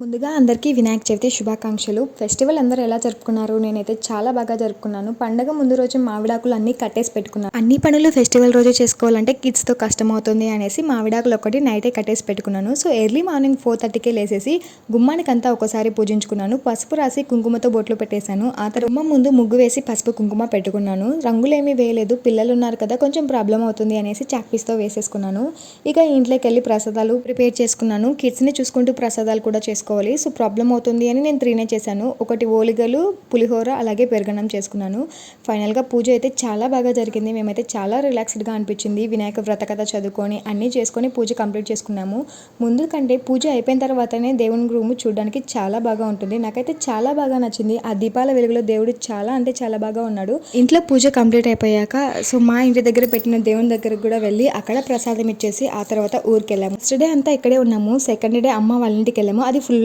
ముందుగా అందరికీ వినాయక చవితి శుభాకాంక్షలు. ఫెస్టివల్ అందరూ ఎలా జరుపుకున్నారు? నేనైతే చాలా బాగా జరుపుకున్నాను. పండగ ముందు రోజు మావిడాకులు అన్నీ కట్టేసి పెట్టుకున్నాను. అన్ని పనులు ఫెస్టివల్ రోజే చేసుకోవాలంటే కిడ్స్తో కష్టమవుతుంది అనేసి మావిడాకులు ఒకటి నైటే కట్టేసి పెట్టుకున్నాను. సో ఎర్లీ మార్నింగ్ 4:30కే లేసేసి గుమ్మానికంతా ఒకసారి పూజించుకున్నాను. పసుపు రాసి కుంకుమతో బొట్లు పెట్టేశాను. ఆ తర్వాత గుమ్మం ముందు ముగ్గు వేసి పసుపు కుంకుమ పెట్టుకున్నాను. రంగులేమీ వేయలేదు, పిల్లలు ఉన్నారు కదా కొంచెం ప్రాబ్లం అవుతుంది అనేసి చాక్పీస్తో వేసేసుకున్నాను. ఇక ఇంట్లోకి వెళ్ళి ప్రసాదాలు ప్రిపేర్ చేసుకున్నాను. కిడ్స్ని చూసుకుంటూ ప్రసాదాలు కూడా చేసుకోవాలి. సో ప్రాబ్లం అవుతుంది అని నేను 3నే చేశాను. ఒకటి ఓలిగలు, పులిహోర, అలాగే పెరుగన్నం చేసుకున్నాను. ఫైనల్గా పూజ అయితే చాలా బాగా జరిగింది. మేమైతే చాలా రిలాక్స్డ్గా అనిపించింది. వినాయక వ్రత కథ చదువుకొని అన్నీ చేసుకొని పూజ కంప్లీట్ చేసుకున్నాము. ముందు కంటే పూజ అయిపోయిన తర్వాతనే దేవుని రూము చూడడానికి చాలా బాగా ఉంటుంది. నాకైతే చాలా బాగా నచ్చింది. ఆ దీపాల వెలుగులో దేవుడు చాలా అంటే చాలా బాగా ఉన్నాడు. ఇంట్లో పూజ కంప్లీట్ అయిపోయాక సో మా ఇంటి దగ్గర పెట్టిన దేవుని దగ్గరకు కూడా వెళ్ళి అక్కడ ప్రసాదం ఇచ్చేసి ఆ తర్వాత ఊరికి వెళ్ళాము. ఫస్ట్ డే అంతా ఇక్కడే ఉన్నాము. సెకండ్ డే అమ్మ వాళ్ళ ఇంటికి వెళ్ళాము. అది ఫుల్